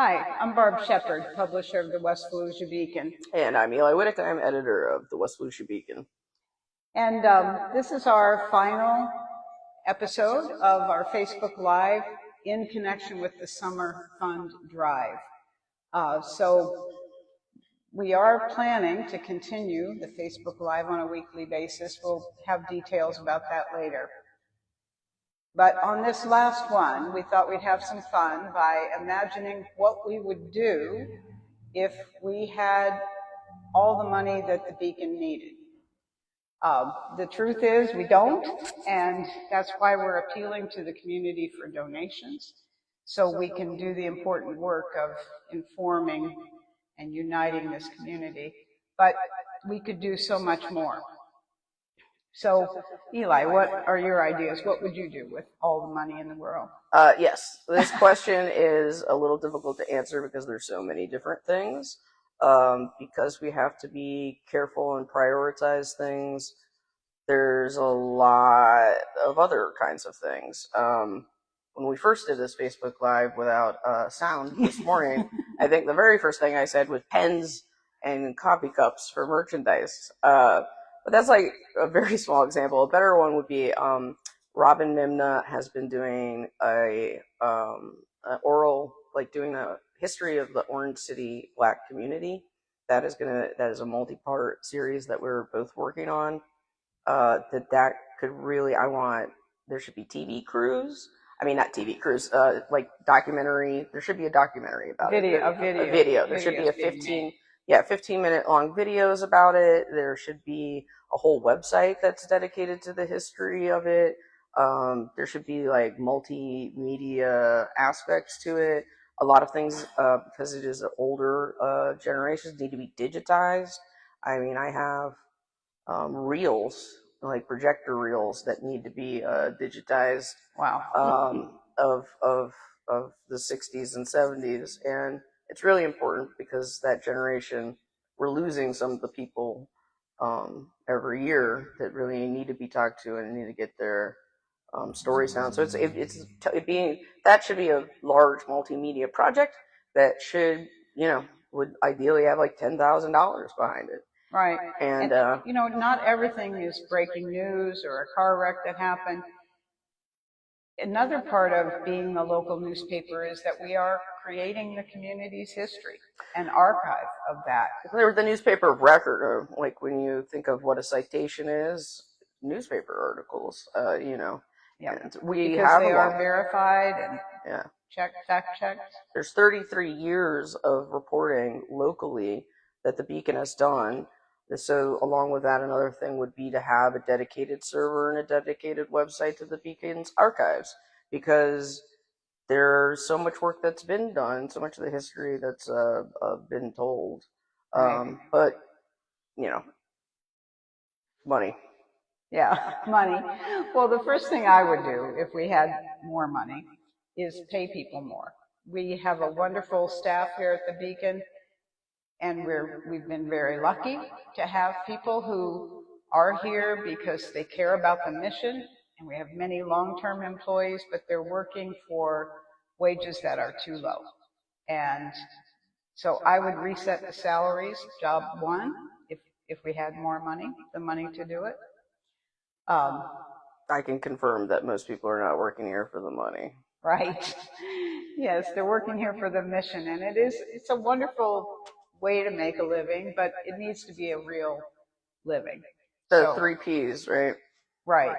Hi, I'm Barb Shepherd, publisher of the West Volusia Beacon. And I'm Eli Witek. I'm editor of the West Volusia Beacon. And this is our final episode of our Facebook Live in connection with the Summer Fund Drive. So we are planning to continue the Facebook Live on a weekly basis. We'll have details about that later. But on this last one, we thought we'd have some fun by imagining what we would do if we had all the money that the Beacon needed. The truth is we don't, and that's why we're appealing to the community for donations, so we can do the important work of informing and uniting this community. But we could do so much more. So, Eli, what are your ideas? What would you do with all the money in the world? Yes, this question is a little difficult to answer because there's so many different things. Because we have to be careful and prioritize things. There's a lot of other kinds of things. When we first did this Facebook Live without sound this morning, I think the very first thing I said was pens and coffee cups for merchandise. But that's like a very small example. A better one would be Robin Mimna has been doing a doing a history of the Orange City Black community. That is a multi-part series that we're both working on. That could really, there should be TV crews. I mean, not TV crews, like documentary. There should be a documentary about it. A video. There should be a 15-minute long videos about it. There should be a whole website that's dedicated to the history of it. There should be like multimedia aspects to it. A lot of things, because it is older generations, need to be digitized. I mean, I have reels, like projector reels, that need to be digitized. Wow. Of the 60s and 70s, and it's really important because that generation, we're losing some of the people every year that really need to be talked to and need to get their stories down. So that should be a large multimedia project that should, would ideally have like $10,000 behind it. Right. And not everything is breaking news or a car wreck that happened. Another part of being a local newspaper is that we are creating the community's history, an archive of that. They're the newspaper of record, like when you think of what a citation is, newspaper articles, Yeah, we because have they are verified and fact checked. There's 33 years of reporting locally that the Beacon has done. So along with that, another thing would be to have a dedicated server and a dedicated website to the Beacon's archives, because there's so much work that's been done, so much of the history that's been told. But, money. Yeah, money. Well, the first thing I would do if we had more money is pay people more. We have a wonderful staff here at the Beacon, and we've been very lucky to have people who are here because they care about the mission, and we have many long-term employees, but they're working for wages that are too low. And so I would reset the salaries, job one, if we had more money, the money to do it. I can confirm that most people are not working here for the money. Right. Yes, they're working here for the mission, and it's a wonderful way to make a living, but it needs to be a real living. The 3 Ps, right? Right.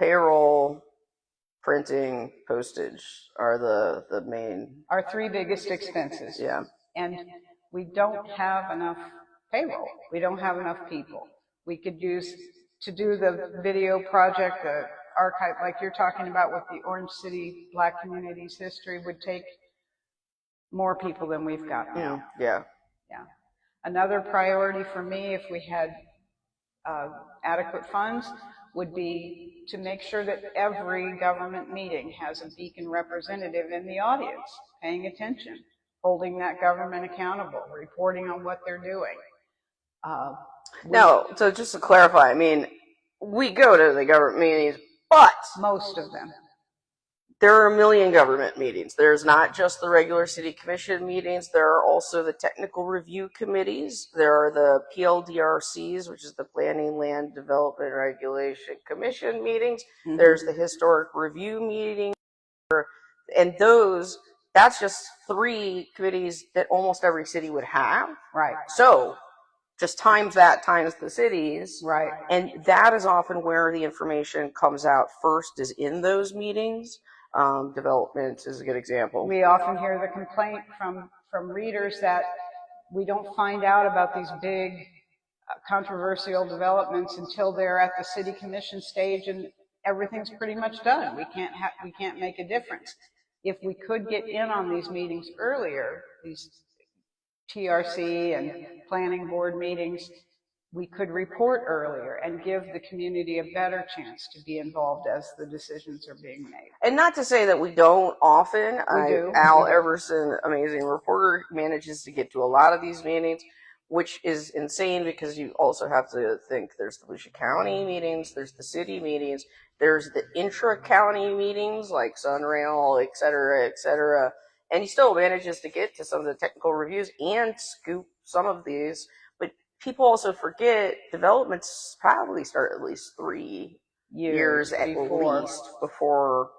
Payroll, printing, postage are the main. Our 3 biggest expenses. Yeah. And we don't have enough payroll. We don't have enough people. We could use, to do the video project, the archive, like you're talking about with the Orange City Black community's history, would take more people than we've got now. Yeah. Another priority for me, if we had adequate funds, would be to make sure that every government meeting has a Beacon representative in the audience, paying attention, holding that government accountable, reporting on what they're doing. No, so just to clarify, I mean, we go to the government meetings, but most of them. There are a million government meetings. There's not just the regular city commission meetings. There are also the technical review committees. There are the PLDRCs, which is the Planning Land Development Regulation Commission meetings. Mhm. There's the historic review meeting. And that's just 3 committees that almost every city would have. Right. So just times that times the cities. Right. And that is often where the information comes out first, is in those meetings. Development is a good example. We often hear the complaint from readers that we don't find out about these big controversial developments until they're at the city commission stage and everything's pretty much done. We can't make a difference. If we could get in on these meetings earlier, these TRC and planning board meetings, we could report earlier and give the community a better chance to be involved as the decisions are being made. And not to say that we don't often. We do. Al Everson, amazing reporter, manages to get to a lot of these meetings, which is insane because you also have to think there's the Volusia County meetings, there's the city meetings, there's the intra-county meetings like Sunrail, et cetera, and he still manages to get to some of the technical reviews and scoop some of these. But people also forget developments probably start at least 3 years at least before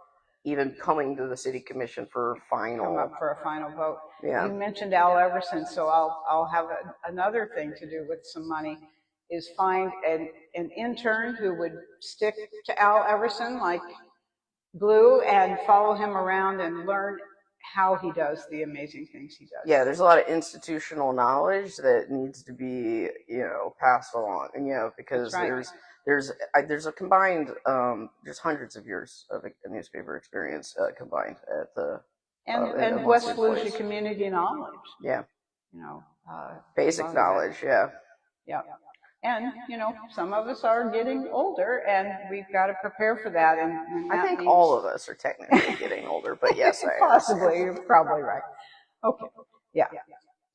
even coming to the city commission for come up for a final vote. Yeah. You mentioned Al Everson, so I'll have another thing to do with some money, is find an intern who would stick to Al Everson like glue and follow him around and learn how he does the amazing things he does. Yeah, there's a lot of institutional knowledge that needs to be, passed along, and because right. there's a combined there's hundreds of years of a newspaper experience combined at the and West Volusia community knowledge. Yeah, basic knowledge. Yeah. And some of us are getting older, and we've got to prepare for that. And I think all of us are technically getting older, but yes, I possibly. You're probably right. Okay. Yeah.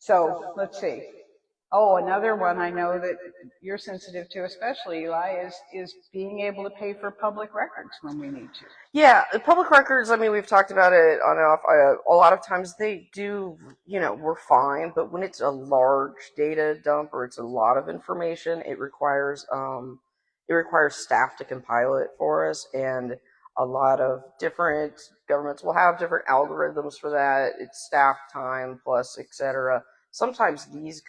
So let's see. Oh, another one I know that you're sensitive to, especially Eli, is being able to pay for public records when we need to. Yeah, public records, I mean, we've talked about it on and off. A lot of times they do, we're fine, but when it's a large data dump or it's a lot of information, it requires staff to compile it for us, and a lot of different governments will have different algorithms for that. It's staff time plus, etc. Sometimes these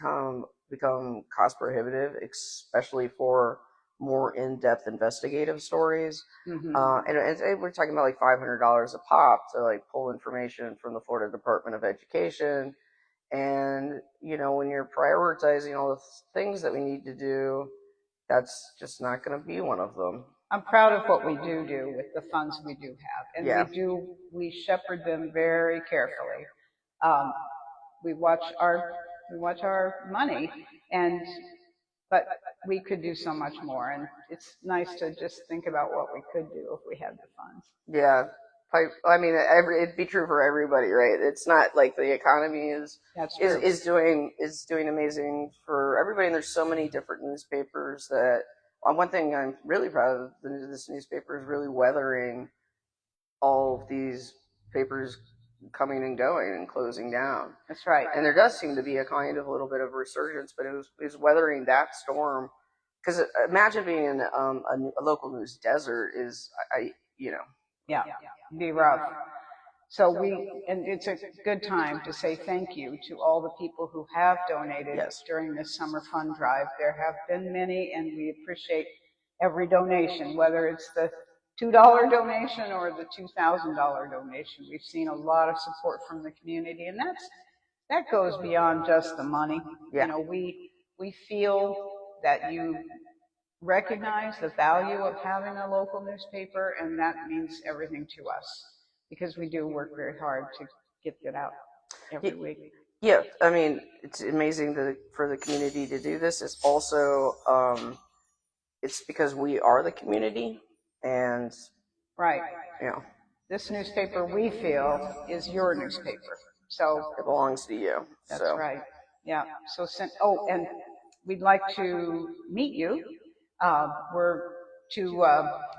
become cost prohibitive, especially for more in-depth investigative stories. Mm-hmm. And we're talking about like $500 a pop to pull information from the Florida Department of Education. And, when you're prioritizing all the things that we need to do, that's just not going to be one of them. I'm proud of what we do with the funds we do have. And we shepherd them very carefully. We watch our money, but we could do so much more, and it's nice to just think about what we could do if we had the funds. Yeah, I mean, it'd be true for everybody, right? It's not like the economy is doing amazing for everybody, and there's so many different newspapers that. One thing I'm really proud of, this newspaper is really weathering all of these papers coming and going and closing down. That's right. And there does seem to be a kind of a little bit of resurgence, but it was weathering that storm. Because imagine being in a local news desert Yeah, be rough. So and it's a good time to say thank you to all the people who have donated during this summer fund drive. There have been many, and we appreciate every donation, whether it's the $2 donation or the $2,000 donation. We've seen a lot of support from the community, and that goes beyond just the money. Yeah. We feel that you recognize the value of having a local newspaper, and that means everything to us, because we do work very hard to get it out every week. Yeah, I mean, it's amazing for the community to do this. It's also, it's because we are the community, and right. This newspaper, we feel, is your newspaper. So it belongs to you. That's right. Yeah. So and we'd like to meet you. We're to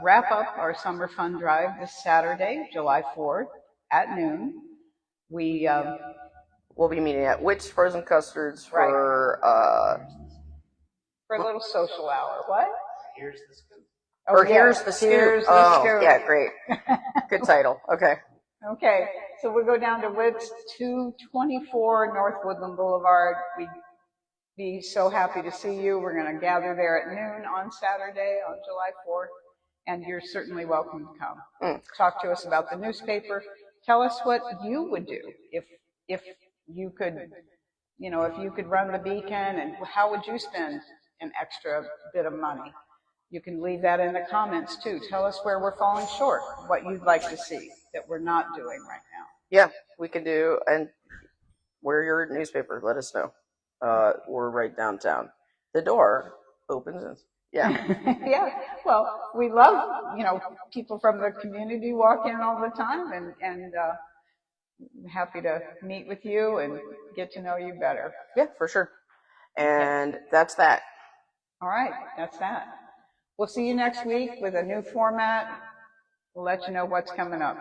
wrap up our summer fun drive this Saturday, July 4th at noon. We'll be meeting at Witt's Frozen Custards for a little social hour. What? Here's the scoop. Or Here's the Scoop. Here's the Oh, Scoop. yeah, great. Good title. Okay. Okay, so we'll go down to Witt's 224 North Woodland Boulevard. We'd be so happy to see you. We're going to gather there at noon on Saturday, on July 4th, and you're certainly welcome to come. Talk to us about the newspaper. Tell us what you would do if you could, if you could run the Beacon, and how would you spend an extra bit of money? You can leave that in the comments too. Tell us where we're falling short, what you'd like to see that we're not doing right now. Yeah, we can do, and we're your newspaper. Let us know. We're right downtown. The door opens and Yeah, well, we love, people from the community walk in all the time, and happy to meet with you and get to know you better. Yeah, for sure. And that's that. All right, that's that. We'll see you next week with a new format. We'll let you know what's coming up.